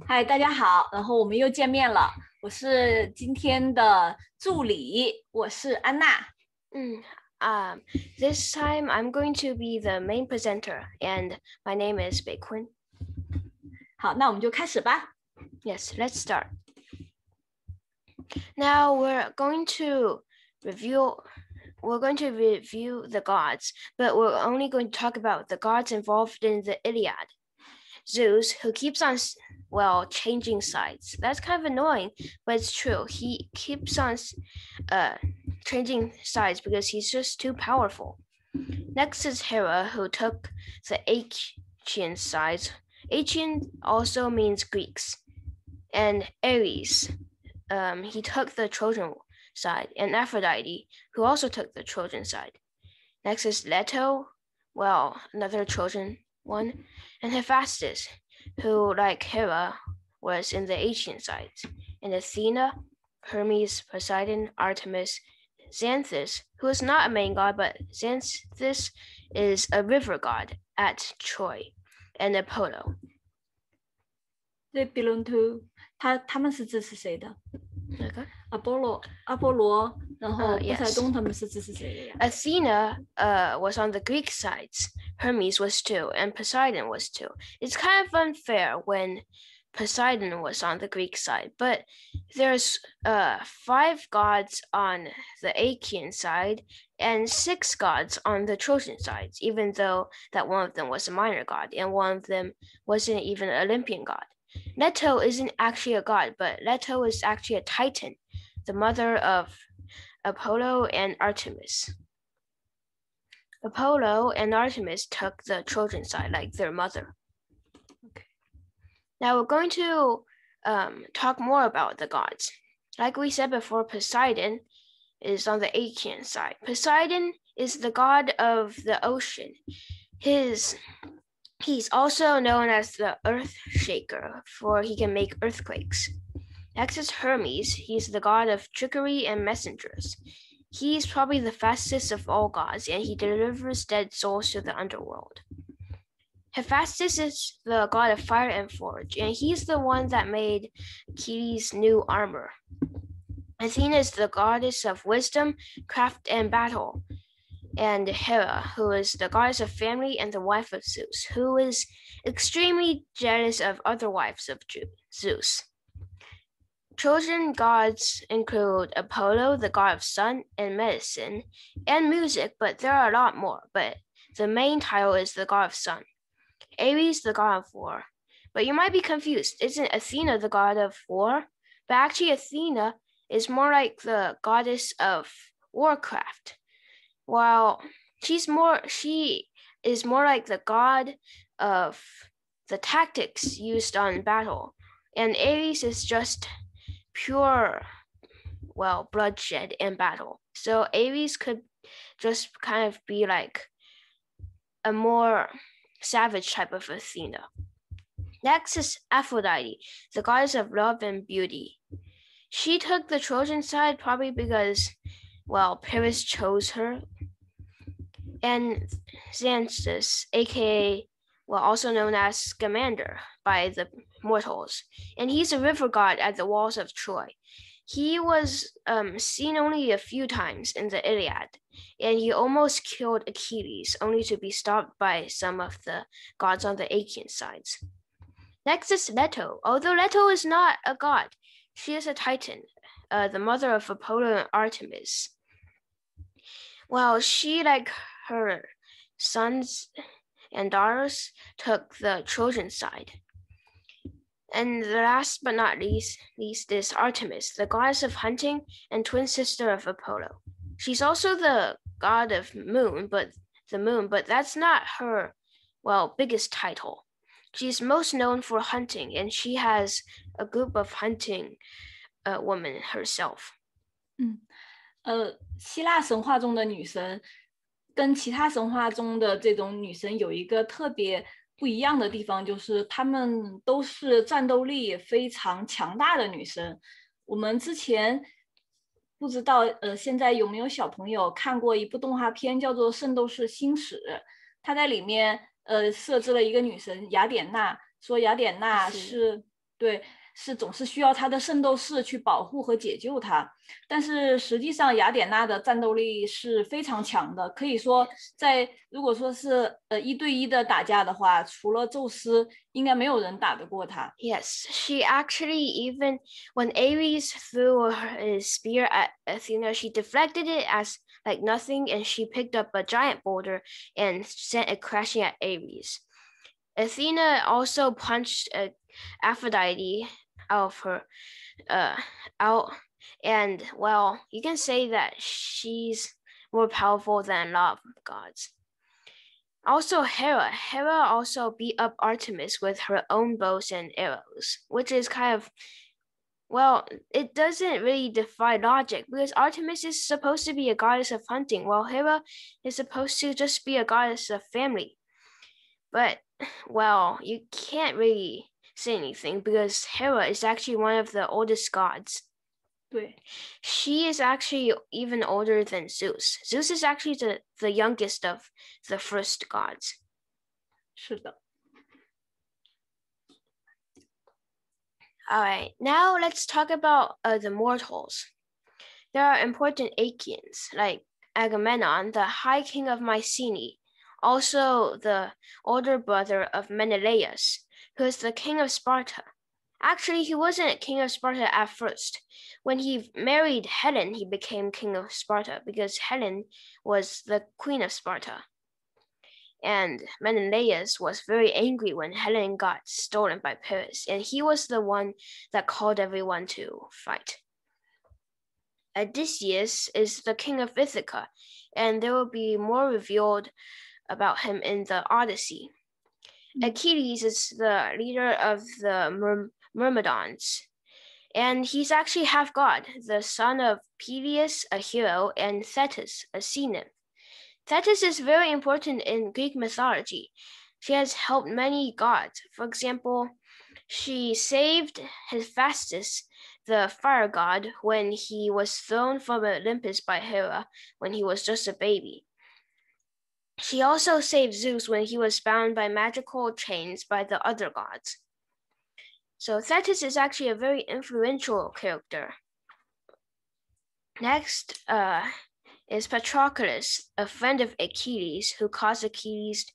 嗨，大家好，然后我们又见面了。我是今天的助理，我是安娜。This time I'm going to be the main presenter, and my name is Beiquin. 好，那我们就开始吧。Yes, let's start. Now we're going to review the gods, but we're only going to talk about the gods involved in the Iliad. Zeus, who keeps on changing sides. That's kind of annoying, but it's true. He keeps on changing sides because he's just too powerful. Next is Hera, who took the Achaean sides. Achaean also means Greeks. And Ares, he took the Trojan side. And Aphrodite, who also took the Trojan side. Next is Leto, another Trojan one. And Hephaestus, who, like Hera, was in the Achaean sides. And Athena, Hermes, Poseidon, Artemis, Xanthus, who is not a main god, but Xanthus is a river god at Troy, and Apollo. 这 belong to 他们是指是谁的？那个阿波罗，然后波塞冬他们是指是谁的呀？Athena was on the Greek sides. Hermes was too, and Poseidon was too. It's kind of unfair when Poseidon was on the Greek side, but there's 5 gods on the Achaean side and 6 gods on the Trojan side, even though that one of them was a minor god and one of them wasn't even an Olympian god. Leto isn't actually a god, but Leto is actually a Titan, the mother of Apollo and Artemis. Apollo and Artemis took the Trojan side like their mother. Okay. Now we're going to talk more about the gods. Like we said before, Poseidon is on the Achaean side. Poseidon is the god of the ocean. He's also known as the earth shaker, for he can make earthquakes. Next is Hermes. He's the god of trickery and messengers. He's probably the fastest of all gods, and he delivers dead souls to the underworld. Hephaestus is the god of fire and forge, and he's the one that made Achilles' new armor. Athena is the goddess of wisdom, craft, and battle. And Hera, who is the goddess of family and the wife of Zeus, who is extremely jealous of other wives of Zeus. Trojan gods include Apollo, the god of sun and medicine, and music, but there are a lot more, but the main title is the god of sun. Ares, the god of war. But you might be confused. Isn't Athena the god of war? But actually, Athena is more like the goddess of warcraft, while she is more like the god of the tactics used on battle. And Ares is just pure, bloodshed and battle. So Ares could just kind of be like a more savage type of Athena. Next is Aphrodite, the goddess of love and beauty. She took the Trojan side probably because, Paris chose her. And Xanthus, aka, also known as Scamander by the mortals, and he's a river god at the walls of Troy. He was seen only a few times in the Iliad, and he almost killed Achilles, only to be stopped by some of the gods on the Achaean sides. Next is Leto. Although Leto is not a god, she is a Titan, the mother of Apollo and Artemis. She, like her sons and daughters, took the Trojan side. And the last but not least is Artemis, the goddess of hunting and twin sister of Apollo. She's also the god of the moon, but that's not her, biggest title. She's most known for hunting, and she has a group of hunting women herself. 希腊神话中的女神跟其他神话中的这种女神有一个特别不一样的地方，就是她们都是战斗力非常强大的女神。我们之前不知道现在有没有小朋友看过一部动画片叫做《圣斗士星矢》，它在里面设置了一个女神雅典娜，说雅典娜是对，是总是需要他的圣斗士去保护和解救他。但是实际上，雅典娜的战斗力是非常强的，可以说如果说是1对1的打架的话，除了宙斯，应该没有人打得过他。Yes, she actually, even when Ares threw his spear at Athena, she deflected it as like nothing, and she picked up a giant boulder and sent it crashing at Ares. Athena also punched Aphrodite out of her out, and well, you can say that she's more powerful than a lot of gods. Also, Hera also beat up Artemis with her own bows and arrows, which is kind of, well, it doesn't really defy logic because Artemis is supposed to be a goddess of hunting, while Hera is supposed to just be a goddess of family. But, well, you can't really say anything because Hera is actually one of the oldest gods. 对， She is actually even older than Zeus. Zeus is actually the youngest of the first gods. 是的。 All right, now let's talk about the mortals. There are important Achaeans like Agamemnon, the High King of Mycenae, also the older brother of Menelaus, who is the king of Sparta. Actually, he wasn't king of Sparta at first. When he married Helen, he became king of Sparta because Helen was the queen of Sparta. And Menelaus was very angry when Helen got stolen by Paris, and he was the one that called everyone to fight. Odysseus is the king of Ithaca, and there will be more revealed about him in the Odyssey. Achilles is the leader of the Myrmidons, and he's actually half god, the son of Peleus, a hero, and Thetis, a sea nymph. Thetis is very important in Greek mythology. She has helped many gods. For example, she saved Hephaestus, the fire god, when he was thrown from Olympus by Hera when he was just a baby. She also saved Zeus when he was bound by magical chains by the other gods. So Thetis is actually a very influential character. Next is Patroclus, a friend of Achilles, who caused Achilles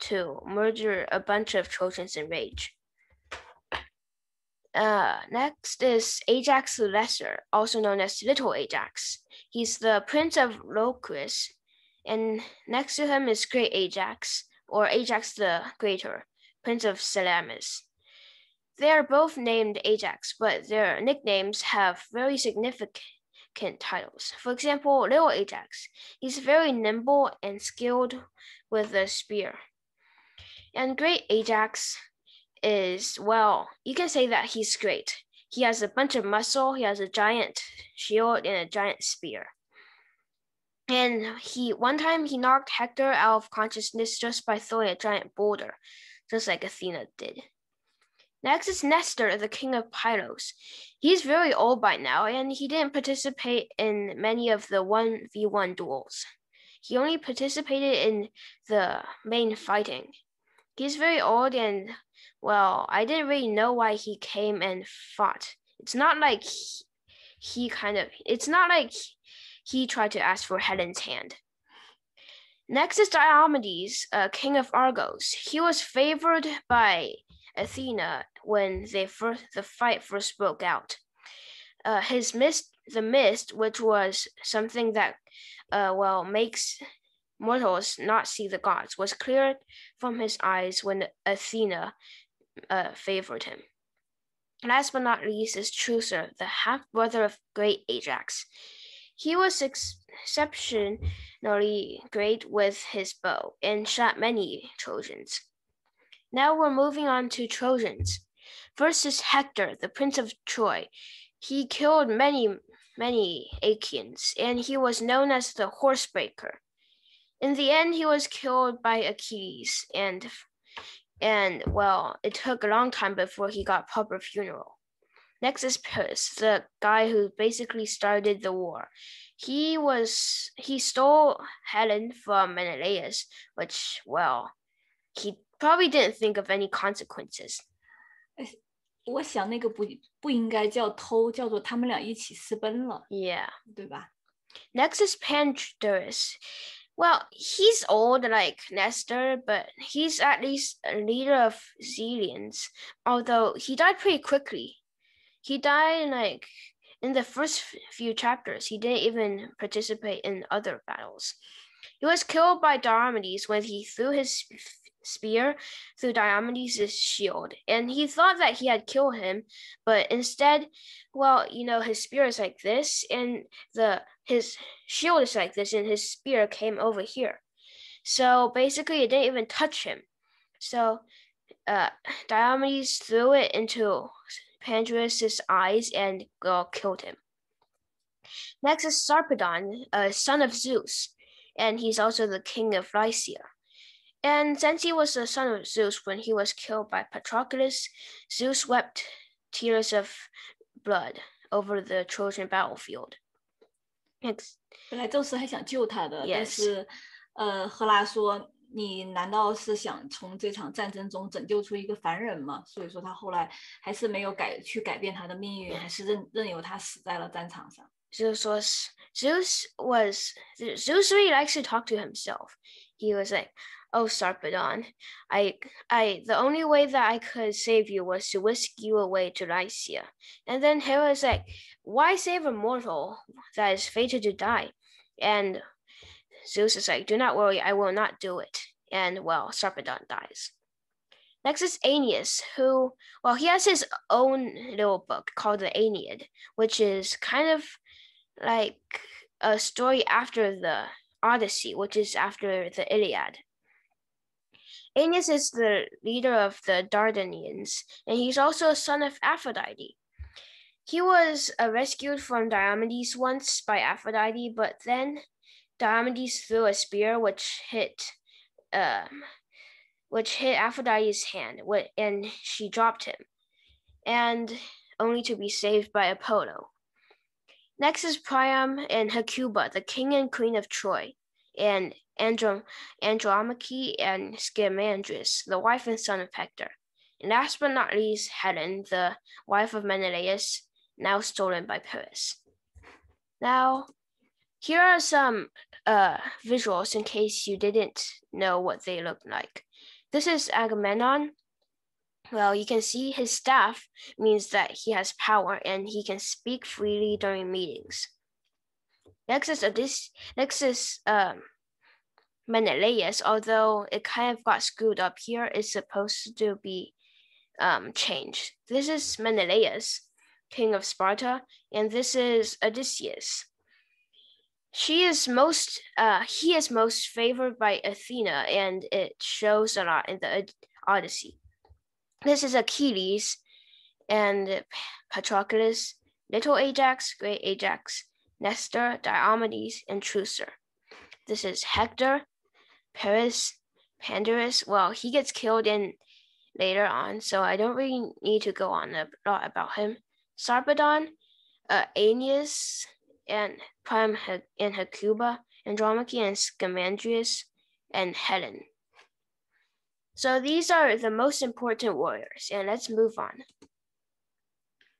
to murder a bunch of Trojans in rage. Next is Ajax the Lesser, also known as Little Ajax. He's the prince of Locris, and next to him is Great Ajax, or Ajax the Greater, prince of Salamis. They are both named Ajax, but their nicknames have very significant titles. For example, Little Ajax, he's very nimble and skilled with the spear. And Great Ajax is, well, you can say that he's great. He has a bunch of muscle, he has a giant shield and a giant spear. And one time he knocked Hector out of consciousness just by throwing a giant boulder, just like Athena did. Next is Nestor, the king of Pylos. He's very old by now, and he didn't participate in many of the 1v1 duels. He only participated in the main fighting. He's very old, and, well, I didn't really know why he came and fought. It's not like he tried to ask for Helen's hand. Next is Diomedes, king of Argos. He was favored by Athena when the fight first broke out. The mist, which was something that makes mortals not see the gods, was cleared from his eyes when Athena favored him. Last but not least is Teucer, the half-brother of Great Ajax. He was exceptionally great with his bow and shot many Trojans. Now we're moving on to Trojans. First is Hector, the prince of Troy. He killed many Achaeans, and he was known as the Horsebreaker. In the end, he was killed by Achilles, and well, it took a long time before he got proper funeral. Next is Paris, the guy who basically started the war. He stole Helen from Menelaus, which, well, he probably didn't think of any consequences. 我想那个不应该叫偷，叫做他们俩一起私奔了。Yeah. 对吧？ Next is Pandarus. Well, he's old like Nestor, but he's at least a leader of Zelians, although he died pretty quickly. He died like in the first few chapters. He didn't even participate in other battles. He was killed by Diomedes when he threw his spear through Diomedes' shield, and he thought that he had killed him, but instead, well, his spear is like this, and his shield is like this, and his spear came over here. So basically, it didn't even touch him. So Diomedes threw it into Pandarus' eyes and killed him. Next is Sarpedon, son of Zeus, and he's also the king of Lycia. And since he was the son of Zeus when he was killed by Patroclus, Zeus wept tears of blood over the Trojan battlefield. Next. 本来宙斯还想救他的， Yes. 但是赫拉说你难道是想从这场战争中拯救出一个凡人吗？所以说他后来还是没有去改变他的命运，还是任由他死在了战场上。 Zeus really likes to talk to himself. He was like, "Oh, Sarpedon, the only way that I could save you was to whisk you away to Lycia." And then Hera was like, "Why save a mortal that is fated to die?" And Zeus is like, "Do not worry, I will not do it." And well, Sarpedon dies. Next is Aeneas, who, well, he has his own little book called the Aeneid, which is kind of like a story after the Odyssey, which is after the Iliad. Aeneas is the leader of the Dardanians, and he's also a son of Aphrodite. He was rescued from Diomedes once by Aphrodite, but then Diomedes threw a spear which hit Aphrodite's hand, and she dropped him, and only to be saved by Apollo. Next is Priam and Hecuba, the king and queen of Troy, and Andromache and Scamandrus, the wife and son of Hector. And last but not least, Helen, the wife of Menelaus, now stolen by Paris. Now, here are some visuals in case you didn't know what they looked like. This is Agamemnon. Well, you can see his staff means that he has power and he can speak freely during meetings. Next is Menelaus, although it kind of got screwed up here. It's supposed to be changed. This is Menelaus, king of Sparta, and this is Odysseus. He is most favored by Athena, and it shows a lot in the Odyssey. This is Achilles and Patroclus, little Ajax, great Ajax, Nestor, Diomedes, and Teucer. This is Hector, Paris, Pandarus. Well, he gets killed later on, so I don't really need to go on a lot about him. Sarpedon, Aeneas, and Priam and Hecuba, Andromache and Scamandrius, and Helen. So these are the most important warriors, and let's move on.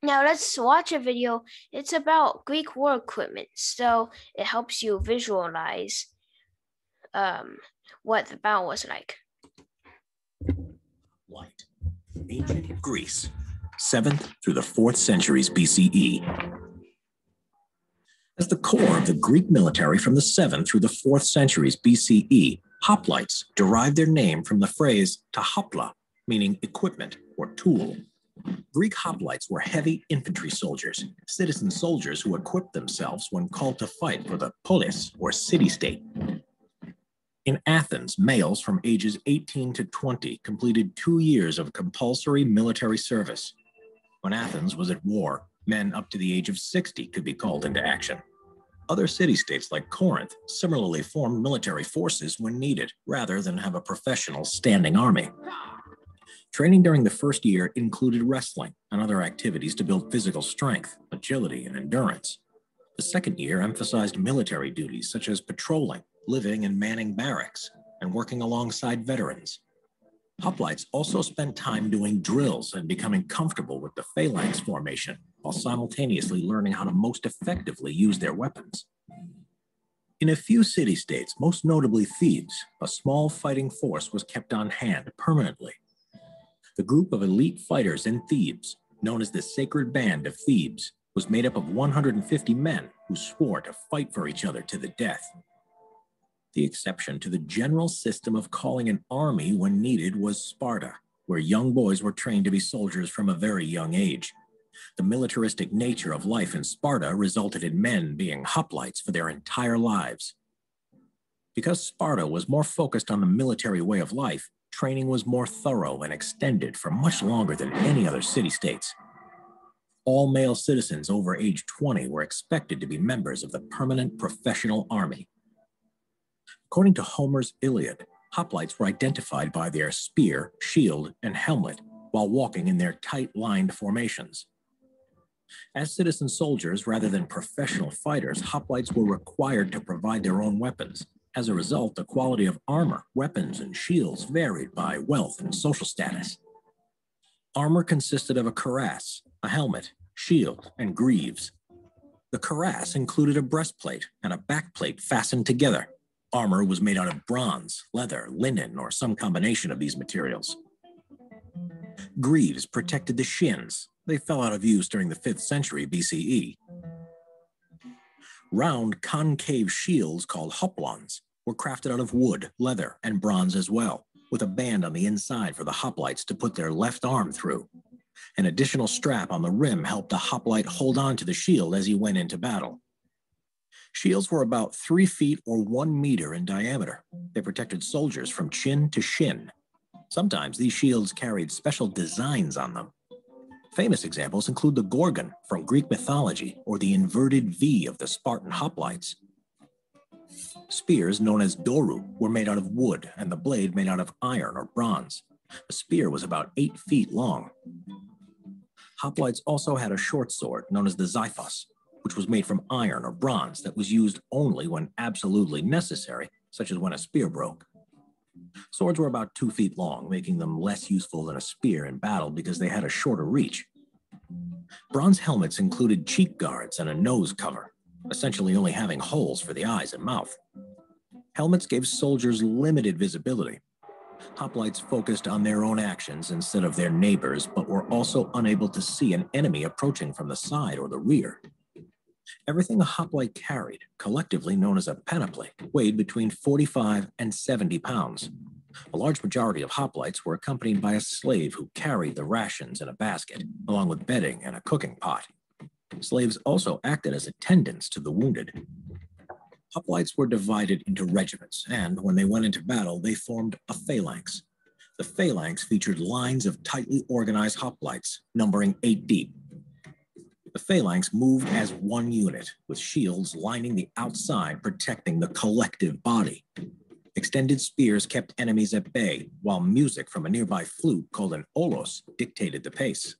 Now let's watch a video. It's about Greek war equipment, so it helps you visualize what the battle was like. Light. Ancient Greece, 7th through the 4th centuries BCE. As the core of the Greek military from the 7th through the 4th centuries BCE, hoplites derived their name from the phrase to hopla, meaning equipment or tool. Greek hoplites were heavy infantry soldiers, citizen soldiers who equipped themselves when called to fight for the polis or city-state. In Athens, males from ages 18 to 20 completed 2 years of compulsory military service. When Athens was at war, men up to the age of 60 could be called into action. Other city-states like Corinth similarly formed military forces when needed, rather than have a professional standing army. Training during the first year included wrestling and other activities to build physical strength, agility, and endurance. The second year emphasized military duties such as patrolling, living and manning barracks, and working alongside veterans. Hoplites also spent time doing drills and becoming comfortable with the phalanx formation, while simultaneously learning how to most effectively use their weapons. In a few city-states, most notably Thebes, a small fighting force was kept on hand permanently. The group of elite fighters in Thebes, known as the Sacred Band of Thebes, was made up of 150 men who swore to fight for each other to the death. The exception to the general system of calling an army when needed was Sparta, where young boys were trained to be soldiers from a very young age. The militaristic nature of life in Sparta resulted in men being hoplites for their entire lives. Because Sparta was more focused on the military way of life, training was more thorough and extended for much longer than any other city-states. All male citizens over age 20 were expected to be members of the permanent professional army. According to Homer's Iliad, hoplites were identified by their spear, shield, and helmet while walking in their tight-lined formations. As citizen soldiers rather than professional fighters, hoplites were required to provide their own weapons. As a result, the quality of armor, weapons, and shields varied by wealth and social status. Armor consisted of a cuirass, a helmet, shield, and greaves. The cuirass included a breastplate and a backplate fastened together. Armor was made out of bronze, leather, linen, or some combination of these materials. Greaves protected the shins. They fell out of use during the 5th century BCE. Round, concave shields called hoplons were crafted out of wood, leather, and bronze as well, with a band on the inside for the hoplites to put their left arm through. An additional strap on the rim helped the hoplite hold on to the shield as he went into battle. Shields were about 3 feet or 1 meter in diameter. They protected soldiers from chin to shin. Sometimes these shields carried special designs on them. Famous examples include the Gorgon from Greek mythology or the inverted V of the Spartan hoplites. Spears known as doru were made out of wood and the blade made out of iron or bronze. The spear was about 8 feet long. Hoplites also had a short sword known as the xiphos, which was made from iron or bronze that was used only when absolutely necessary, such as when a spear broke. Swords were about 2 feet long, making them less useful than a spear in battle because they had a shorter reach. Bronze helmets included cheek guards and a nose cover, essentially only having holes for the eyes and mouth. Helmets gave soldiers limited visibility. Hoplites focused on their own actions instead of their neighbors, but were also unable to see an enemy approaching from the side or the rear. Everything a hoplite carried, collectively known as a panoply, weighed between 45 and 70 pounds. A large majority of hoplites were accompanied by a slave who carried the rations in a basket, along with bedding and a cooking pot. Slaves also acted as attendants to the wounded. Hoplites were divided into regiments, and when they went into battle, they formed a phalanx. The phalanx featured lines of tightly organized hoplites, numbering 8 deep. The phalanx moved as one unit, with shields lining the outside, protecting the collective body. Extended spears kept enemies at bay, while music from a nearby flute called an olos dictated the pace.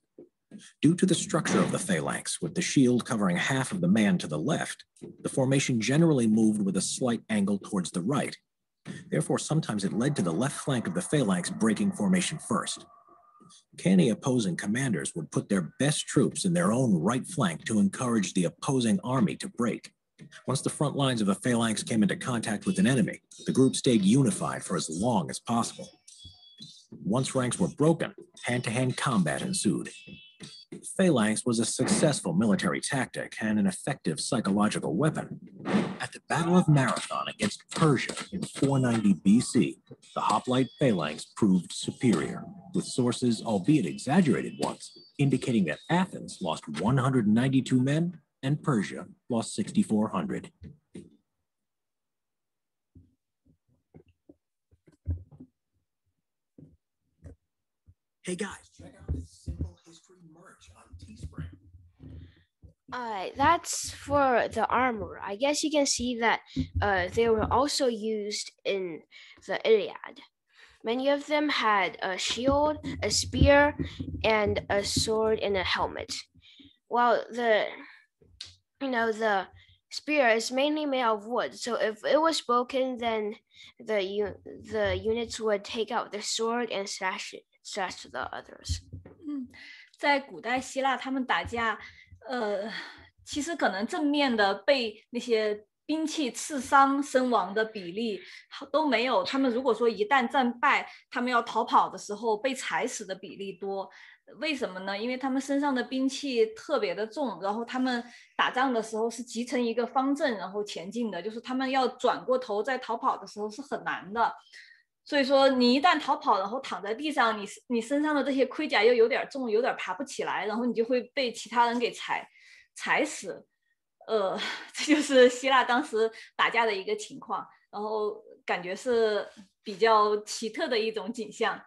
Due to the structure of the phalanx, with the shield covering half of the man to the left, the formation generally moved with a slight angle towards the right. Therefore, sometimes it led to the left flank of the phalanx breaking formation first. Canny opposing commanders would put their best troops in their own right flank to encourage the opposing army to break. Once the front lines of a phalanx came into contact with an enemy, the group stayed unified for as long as possible. Once ranks were broken, hand-to-hand combat ensued. Phalanx was a successful military tactic and an effective psychological weapon. At the Battle of Marathon against Persia in 490 BC, the hoplite phalanx proved superior, with sources, albeit exaggerated ones, indicating that Athens lost 192 men and Persia lost 6,400. Hey guys, check out this simple history merch on Teespring. That's for the armor. I guess you can see that they were also used in the Iliad. Many of them had a shield, a spear, and a sword and a helmet. While the spear is mainly made of wood, so if it was broken, then the units would take out the sword and slash the others. 在古代希腊，他们打架，其实可能正面的被那些兵器刺伤身亡的比例都没有。他们如果说一旦战败，他们要逃跑的时候被踩死的比例多。为什么呢？因为他们身上的兵器特别的重，然后他们打仗的时候是集成一个方阵，然后前进的，就是他们要转过头再逃跑的时候是很难的。所以说你一旦逃跑，然后躺在地上，你身上的这些盔甲又有点重，有点爬不起来，然后你就会被其他人给踩死。这就是希腊当时打架的一个情况，然后感觉是比较奇特的一种景象。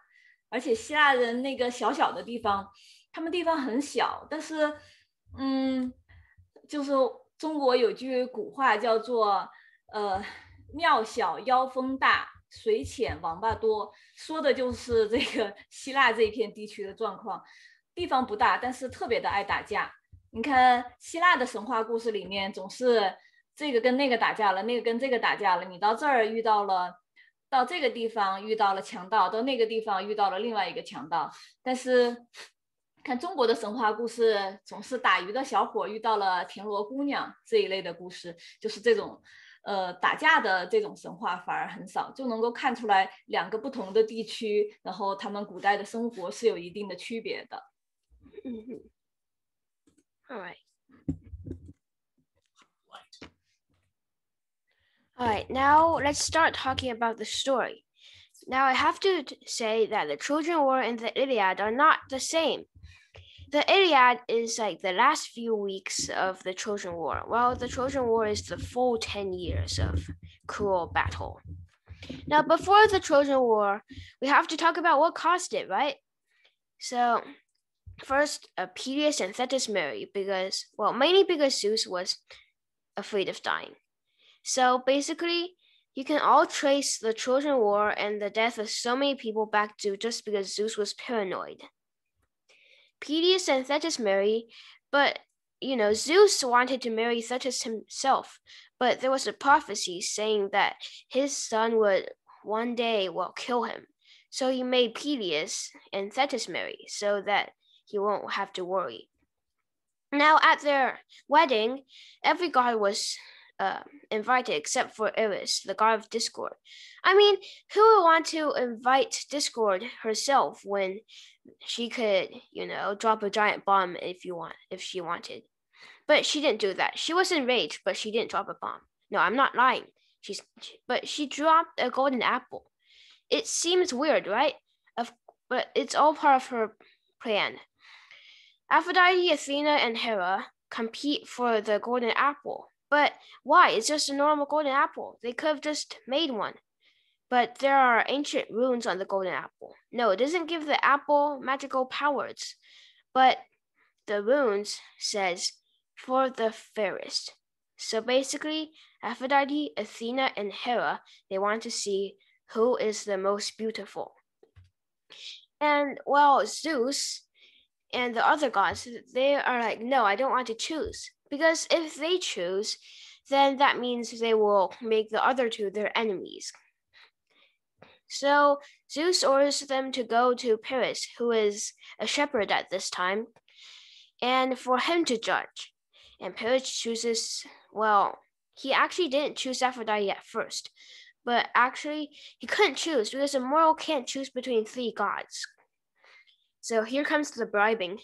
而且希腊人那个小小的地方，他们地方很小，但是就是中国有句古话叫做庙小腰风大，水浅王八多，说的就是这个希腊这一片地区的状况。地方不大，但是特别的爱打架。你看希腊的神话故事里面，总是这个跟那个打架了，那个跟这个打架了，你到这儿遇到了，到这个地方遇到了强盗，到那个地方遇到了另外一个强盗。但是看中国的神话故事，总是打鱼的小伙遇到了田螺姑娘这一类的故事，就是这种打架的这种神话反而很少，就能够看出来两个不同的地区，然后他们古代的生活是有一定的区别的。All right, now let's start talking about the story. Now I have to say that the Trojan War and the Iliad are not the same. The Iliad is like the last few weeks of the Trojan War, while the Trojan War is the full 10 years of cruel battle. Now, before the Trojan War, we have to talk about what caused it, right? So, first, Peleus and Thetis married mainly because Zeus was afraid of dying. So basically, you can all trace the Trojan War and the death of so many people back to just because Zeus was paranoid. Peleus and Thetis marry, but Zeus wanted to marry Thetis himself, but there was a prophecy saying that his son would one day kill him. So he made Peleus and Thetis marry so that he won't have to worry. Now at their wedding, every god was invited except for Eris, the god of discord. I mean, who would want to invite discord herself when she could, drop a giant bomb if she wanted? But she didn't do that. She was enraged, but she didn't drop a bomb. No, I'm not lying. But she dropped a golden apple. It seems weird, right? But it's all part of her plan. Aphrodite, Athena, and Hera compete for the golden apple. But why? It's just a normal golden apple. They could have just made one. But there are ancient runes on the golden apple. No, it doesn't give the apple magical powers. But the runes says, for the fairest. So basically, Aphrodite, Athena, and Hera, they want to see who is the most beautiful. And Zeus and the other gods, they are like, no, I don't want to choose. Because if they choose, then that means they will make the other two their enemies. So Zeus orders them to go to Paris, who is a shepherd at this time, and for him to judge. And Paris chooses, he actually didn't choose Aphrodite at first, but actually he couldn't choose because a mortal can't choose between three gods. So here comes the bribing.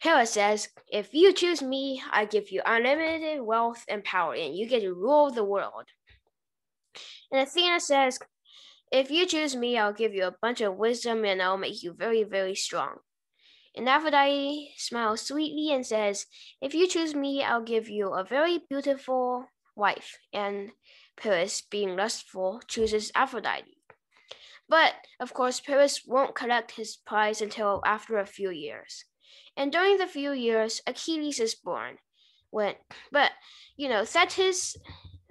Hera says, if you choose me, I give you unlimited wealth and power, and you get to rule the world. And Athena says, if you choose me, I'll give you a bunch of wisdom, and I'll make you very, very strong. And Aphrodite smiles sweetly and says, if you choose me, I'll give you a very beautiful wife. And Paris, being lustful, chooses Aphrodite. But, of course, Paris won't collect his prize until after a few years. And during the few years, Achilles is born. Thetis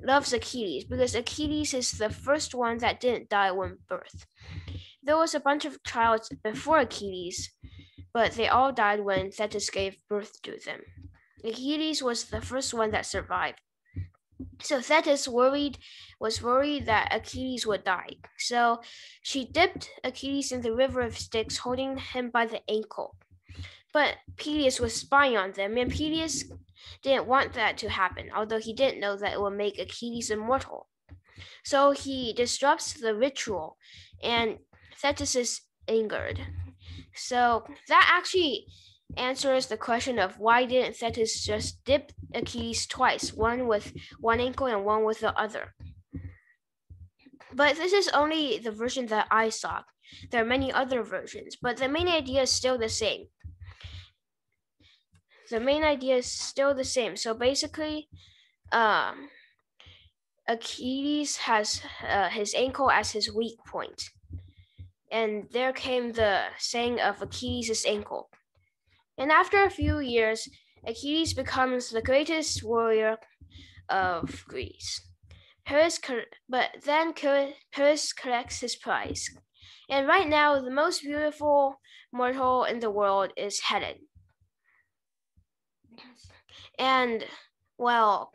loves Achilles because Achilles is the first one that didn't die when birth. There was a bunch of childs before Achilles, but they all died when Thetis gave birth to them. Achilles was the first one that survived. So Thetis was worried that Achilles would die. So she dipped Achilles in the river of Styx, holding him by the ankle. But Peleus was spying on them, and Peleus didn't want that to happen, although he didn't know that it would make Achilles immortal. So he disrupts the ritual, and Thetis is angered. So that actually answers the question of why didn't Thetis just dip Achilles twice, one with one ankle and one with the other. But this is only the version that I saw. There are many other versions, but the main idea is still the same. So basically, Achilles has his ankle as his weak point. And there came the saying of Achilles' ankle. And after a few years, Achilles becomes the greatest warrior of Greece. But then Paris collects his prize. And right now, the most beautiful mortal in the world is Helen. And, well,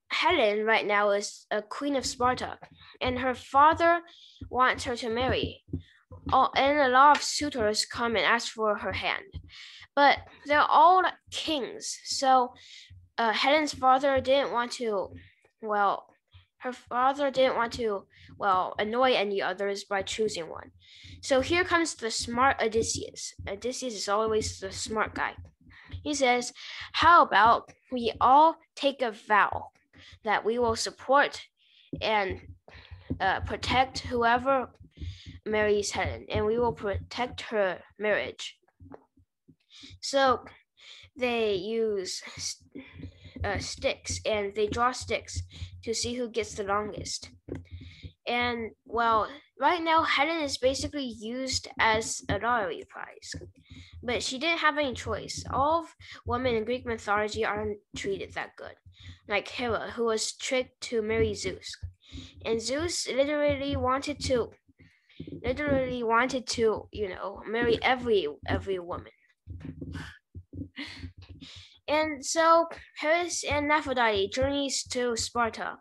Helen right now is a queen of Sparta, and her father wants her to marry. And a lot of suitors come and ask for her hand. But they're all kings, so Helen's father didn't want to, annoy any others by choosing one. So here comes the smart Odysseus. Odysseus is always the smart guy. He says, how about we all take a vow that we will support and protect whoever marries Helen, and we will protect her marriage. So they use sticks, and they draw sticks to see who gets the longest. And well, right now Helen is basically used as a lottery prize, but she didn't have any choice. All of women in Greek mythology aren't treated that good, like Hera, who was tricked to marry Zeus, and Zeus literally wanted to marry every woman. And so Paris and Aphrodite journeys to Sparta,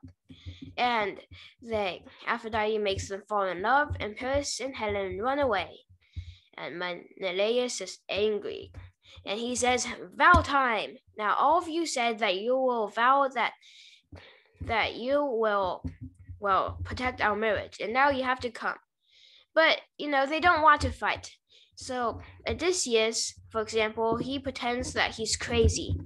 and Aphrodite makes them fall in love, and Paris and Helen run away. And Menelaus is angry, and he says, vow time. Now all of you said that you will vow that you will protect our marriage, and now you have to come. But they don't want to fight. So Odysseus, for example, he pretends that he's crazy,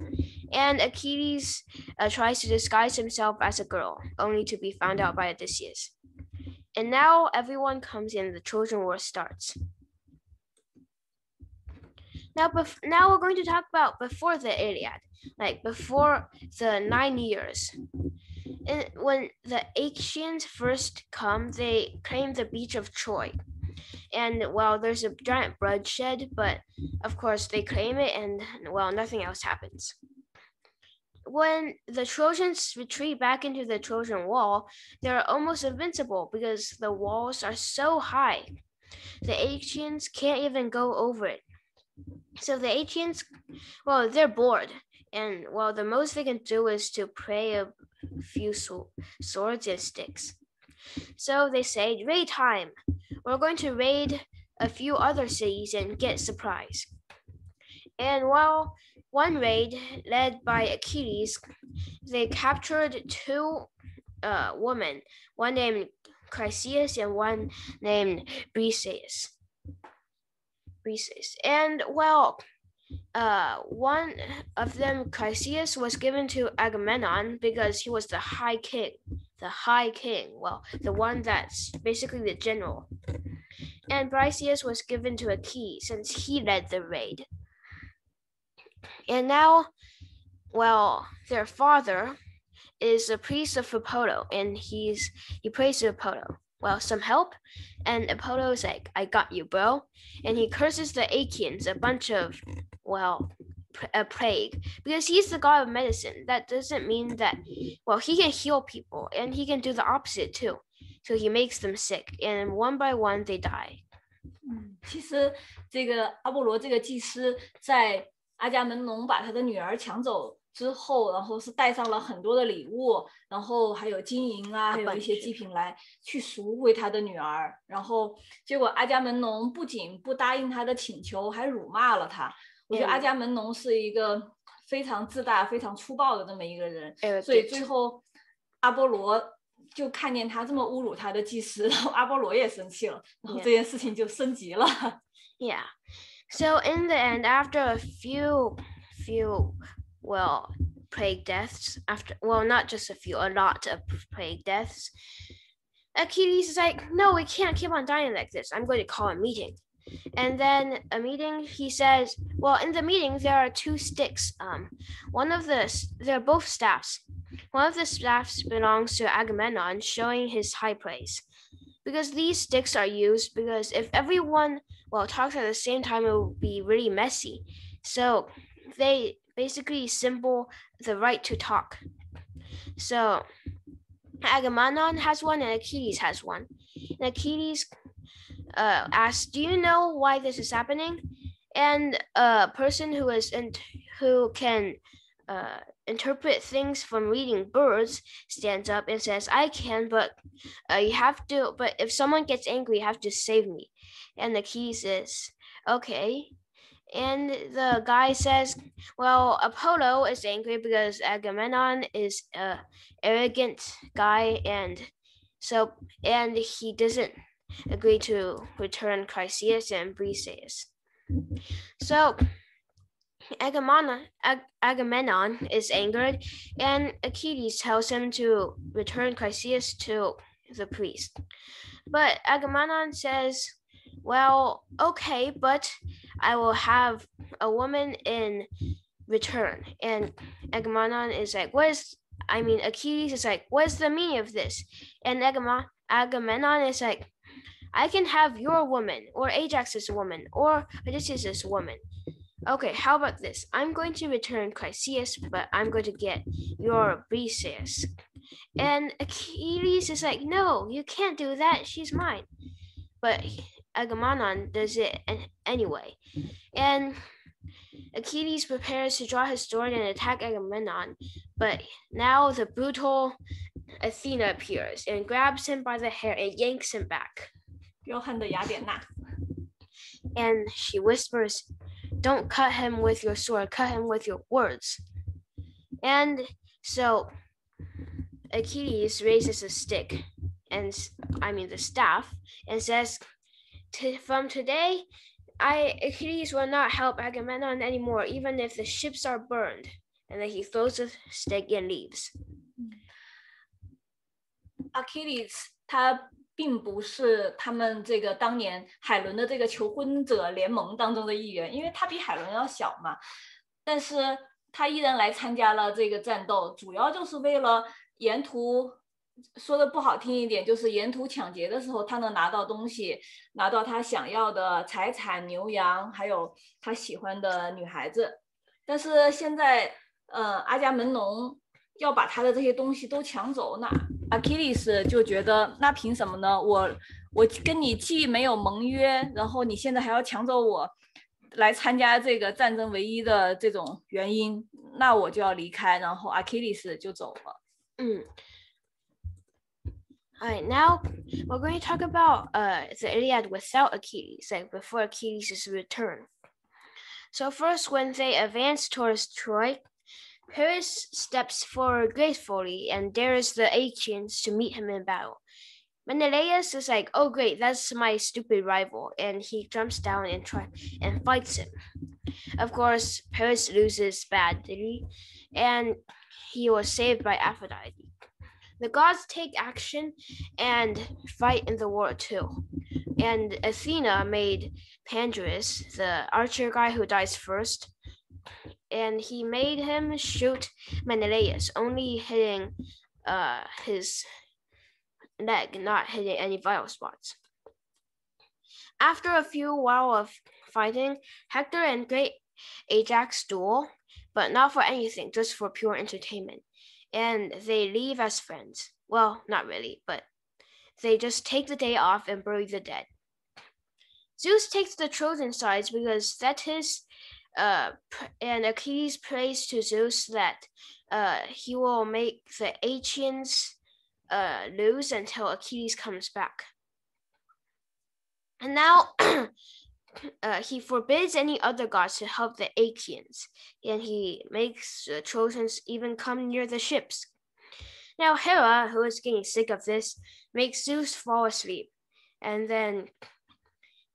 and Achilles tries to disguise himself as a girl, only to be found out by Odysseus. And now everyone comes in, the Trojan War starts. Now we're going to talk about before the Iliad, like before the 9 years. And when the Achaeans first come, they claim the beach of Troy. And there's a giant bloodshed, but of course they claim it, and nothing else happens. When the Trojans retreat back into the Trojan wall, they're almost invincible because the walls are so high. The Achaeans can't even go over it. So the Achaeans, they're bored, and the most they can do is to pray a few swords and sticks. So they say, raid time. We're going to raid a few other cities and get surprise. And one raid led by Achilles, they captured two women, one named Chryseis and one named Briseis. And one of them, Chryseis, was given to Agamemnon because he was the high king. The one that's basically the general. And Briseis was given to Achilles since he led the raid. And now, their father is a priest of Apollo, and he prays to Apollo. Some help? And Apollo's like, I got you, bro. And he curses the Achaeans a bunch of, a plague, because he's the god of medicine. That doesn't mean that, he can heal people, and he can do the opposite too. So he makes them sick, and one by one they die. 其实这个阿波罗这个祭司在阿伽门农把他的女儿抢走之后，然后是带上了很多的礼物，然后还有金银啊，还有一些祭品来去赎回他的女儿。然后结果阿伽门农不仅不答应他的请求，还辱骂了他。我觉得阿伽门农是一个非常自大、非常粗暴的这么一个人，所以最后阿波罗就看见他这么侮辱他的祭司，然后阿波罗也生气了，然后这件事情就升级了。Yeah. So in the end, after a few plague deaths, not just a few, a lot of plague deaths, Achilles is like, no, we can't keep on dying like this. I'm going to call a meeting. And then a meeting, he says, well, in the meeting, there are 2 sticks. They're both staffs. One of the staffs belongs to Agamemnon, showing his high praise. Because these sticks are used because if everyone, talks at the same time, it will be really messy. So they basically symbol the right to talk. So Agamemnon has one and Achilles has one. And Achilles asks, do you know why this is happening? And a person who can interpret things from reading birds stands up and says, I can, but if someone gets angry, you have to save me. And Achilles says, okay. And the guy says, well, Apollo is angry because Agamemnon is an arrogant guy, and he doesn't agree to return Chryseis and Briseis. So Agamemnon is angered, and Achilles tells him to return Chryseis to the priest. But Agamemnon says, well, okay, but I will have a woman in return. And Agamemnon is like, Achilles is like, what is the meaning of this? And Agamemnon is like, I can have your woman, or Ajax's woman, or Odysseus's woman. Okay, how about this? I'm going to return Chryseis, but I'm going to get your Briseis. And Achilles is like, no, you can't do that. She's mine. But Agamemnon does it anyway. And Achilles prepares to draw his sword and attack Agamemnon. But now the brutal Athena appears and grabs him by the hair and yanks him back. And she whispers, don't cut him with your sword, cut him with your words. And so Achilles raises a stick, the staff, and says, from today, Achilles will not help Agamemnon anymore, even if the ships are burned. And then he throws the stick and leaves. Achilles 他并不是他们这个当年海伦的这个求婚者联盟当中的一员，因为他比海伦要小嘛，但是他依然来参加了这个战斗，主要就是为了沿途，说的不好听一点，就是沿途抢劫的时候他能拿到东西，拿到他想要的财产、牛羊，还有他喜欢的女孩子。但是现在阿伽门农要把他的这些东西都抢走，那 Achilles 就觉得那凭什么呢？我跟你既没有盟约，然后你现在还要抢走我来参加这个战争唯一的这种原因，那我就要离开，然后 Achilles 就走了。Alright, now we're going to talk about the Iliad without Achilles, like before Achilles' return. So first, when they advance towards Troy, Paris steps forward gracefully and dares the Achaeans to meet him in battle. Menelaus is like, oh great, that's my stupid rival, and he jumps down and fights him. Of course, Paris loses badly, and he was saved by Aphrodite. The gods take action and fight in the war too. And Athena made Pandarus, the archer guy who dies first, and he made him shoot Menelaus, only hitting his leg, not hitting any vital spots. After a few while of fighting, Hector and great Ajax duel, but not for anything, just for pure entertainment. And they leave as friends. Well, not really, but they just take the day off and bury the dead. Zeus takes the Trojan sides because Thetis and Achilles prays to Zeus that he will make the Achaeans lose until Achilles comes back. And now he forbids any other gods to help the Achaeans, and he makes the Trojans even come near the ships. Now Hera, who is getting sick of this, makes Zeus fall asleep, and then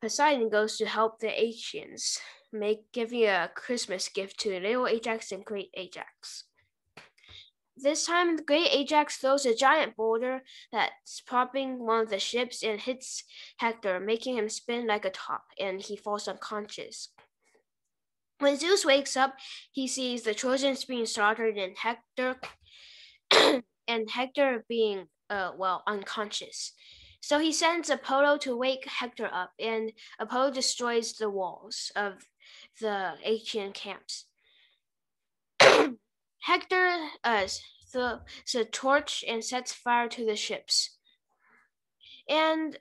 Poseidon goes to help the Achaeans, giving a Christmas gift to little Ajax and great Ajax. This time, the great Ajax throws a giant boulder that's propping one of the ships and hits Hector, making him spin like a top, and he falls unconscious. When Zeus wakes up, he sees the Trojans being slaughtered and Hector being unconscious. So he sends Apollo to wake Hector up, and Apollo destroys the walls of the Achaean camps. Hector throws a torch and sets fire to the ships. And,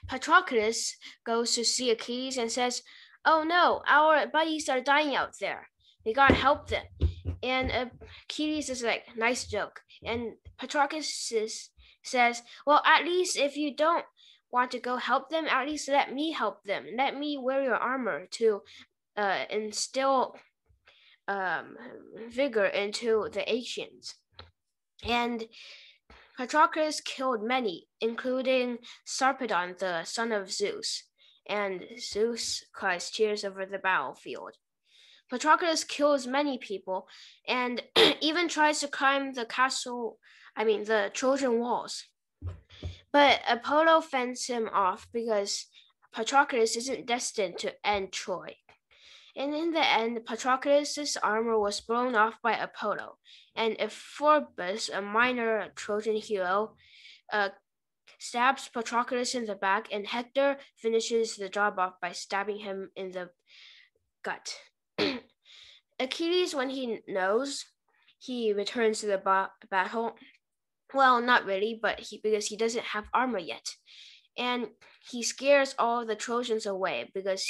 Patroclus goes to see Achilles and says, "Oh no, our buddies are dying out there. We gotta help them." And Achilles is like, "Nice joke." And Patroclus says, "Well, at least if you don't want to go help them, at least let me help them. Let me wear your armor to instill vigor into the Achaeans." And Patroclus killed many, including Sarpedon, the son of Zeus, and Zeus cries tears over the battlefield. Patroclus kills many people and even tries to climb the Trojan walls. But Apollo fends him off because Patroclus isn't destined to end Troy. And in the end, Patroclus' armor was blown off by Apollo, and Euphorbus, a minor Trojan hero, stabs Patroclus in the back, and Hector finishes the job off by stabbing him in the gut. Achilles, when he knows, he returns to the battle. Well, not really, but because he doesn't have armor yet. And he scares all the Trojans away because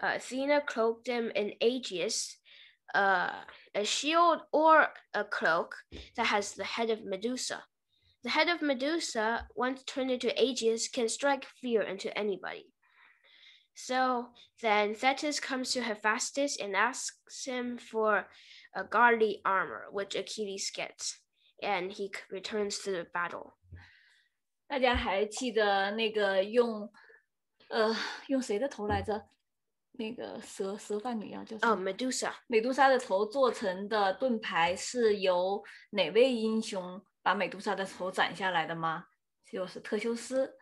Athena cloaked him in Aegis, a shield or a cloak that has the head of Medusa. The head of Medusa, once turned into Aegis, can strike fear into anybody. So then Thetis comes to Hephaestus and asks him for a godly armor, which Achilles gets, and he returns to the battle. 大家还记得那个用谁的头来着？那个蛇贩女叫什么？Medusa。美杜莎的头做成的盾牌是由哪位英雄把美杜莎的头斩下来的吗？就是特修斯。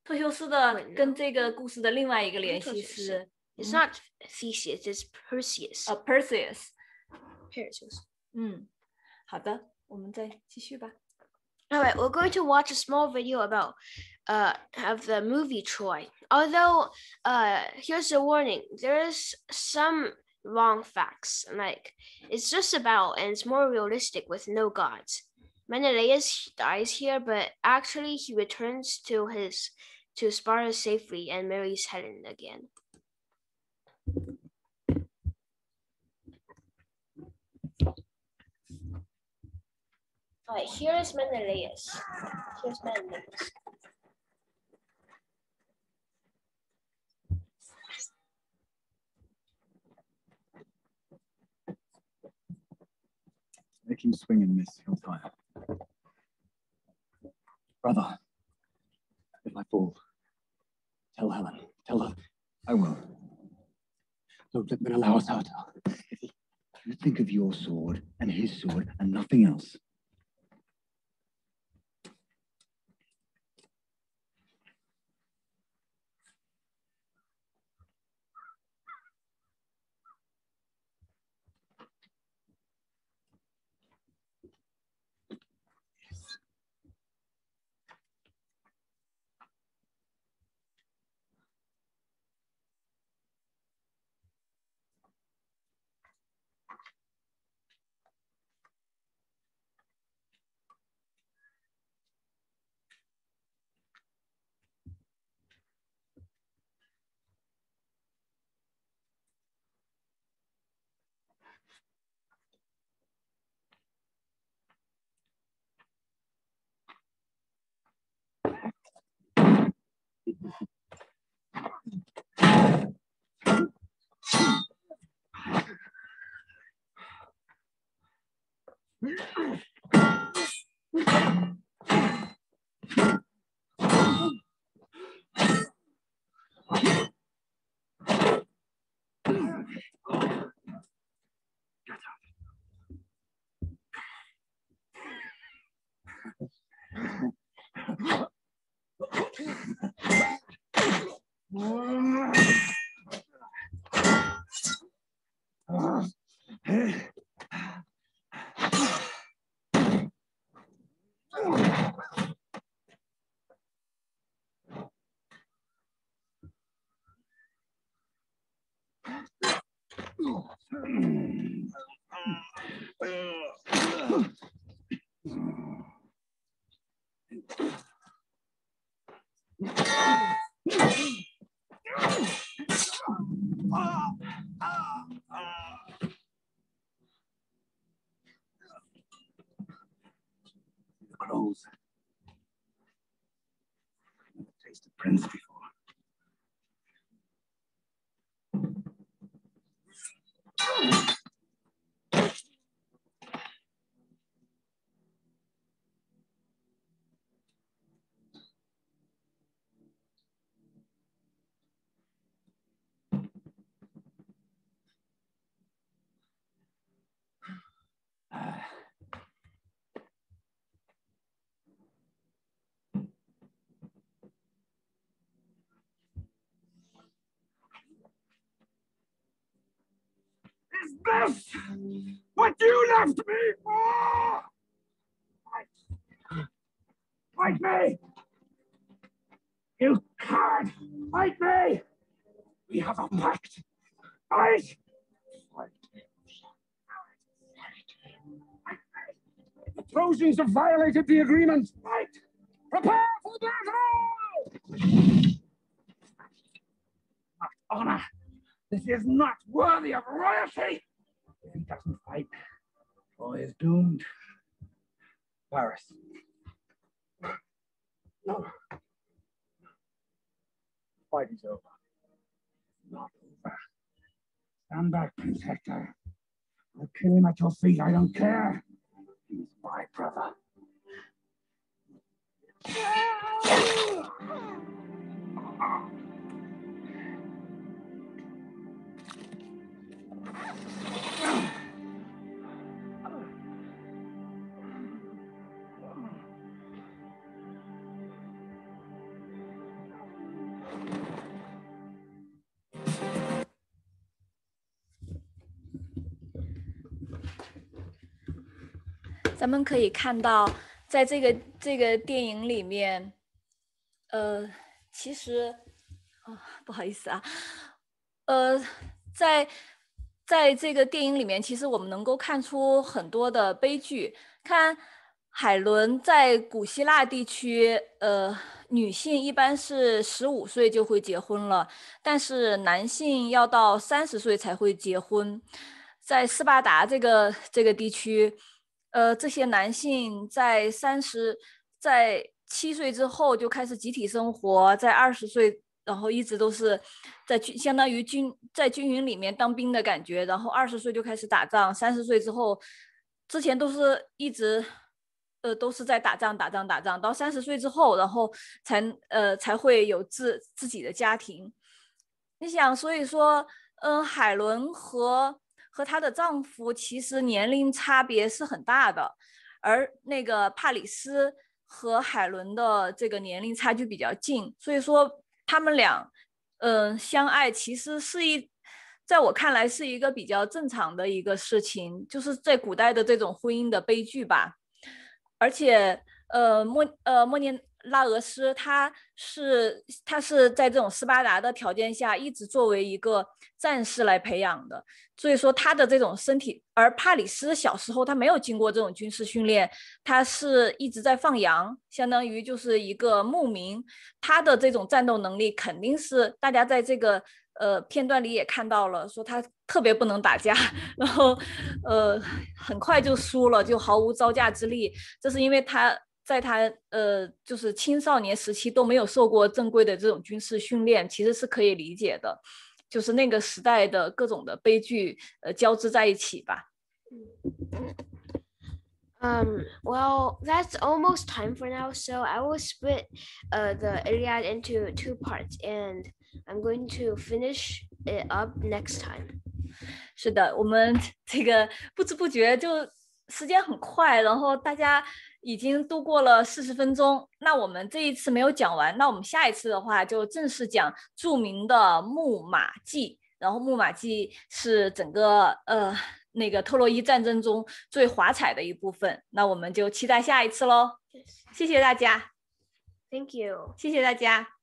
特修斯的跟这个故事的另外一个联系是 It's not Theseus, it's Perseus. Perseus. Perseus. 好的，我们再继续吧。All right, we're going to watch a small video about of the movie Troy. Although, here's a warning: there's some wrong facts. Like, it's just about, and it's more realistic with no gods. Menelaus dies here, but actually he returns to Sparta safely and marries Helen again. All right, here is Menelaus. Here's Menelaus. Make him swing and miss, he'll tire. Brother, if I fall, tell Helen, tell her, I will. But allow us out. You think of your sword and his sword and nothing else. The crows. Never tasted prince before. Is this what you left me for? Fight me! You coward! Fight me! We have a pact. Fight! The Trojans have violated the agreement. Fight! Prepare for battle! Not honor. This is not worthy of royalty. If he doesn't fight, Troy is doomed. Paris. No. Fight is over. Not over. Stand back, Prince Hector. I'll kill him at your feet. I don't care. He's my brother.咱们可以看到，在这个电影里面，其实，不好意思啊，在这个电影里面，其实我们能够看出很多的悲剧。看海伦在古希腊地区，女性一般是15岁就会结婚了，但是男性要到30岁才会结婚。在斯巴达这个地区，这些男性在7岁之后就开始集体生活，在20岁，然后一直都是相当于在军营里面当兵的感觉，然后20岁就开始打仗，30岁之后，之前都是一直都是在打仗，到30岁之后，然后才会有自己的家庭。你想，所以说，海伦和她的丈夫其实年龄差别是很大的，而那个帕里斯和海伦的这个年龄差距比较近，所以说他们俩，相爱其实在我看来是一个比较正常的一个事情，就是在古代的这种婚姻的悲剧吧。而且，莫涅拉俄斯他是在这种斯巴达的条件下一直作为一个战士来培养的，所以说他的这种身体，而帕里斯小时候他没有经过这种军事训练，他是一直在放羊，相当于就是一个牧民，他的这种战斗能力肯定是大家在这个片段里也看到了，说他特别不能打架，然后很快就输了，就毫无招架之力，这是因为他就是青少年时期都没有受过正规的这种军事训练，其实是可以理解的，就是那个时代的各种的悲剧交织在一起吧。Well, that's almost time for now, so I will split the Iliad into 2 parts, and I'm going to finish it up next time. 是的，我们这个不知不觉就时间很快，然后大家已经度过了40分钟。那我们这一次没有讲完，那我们下一次的话就正式讲著名的木马计。然后木马计是整个那个特洛伊战争中最华彩的一部分。那我们就期待下一次喽。谢谢大家。Thank you. 谢谢大家。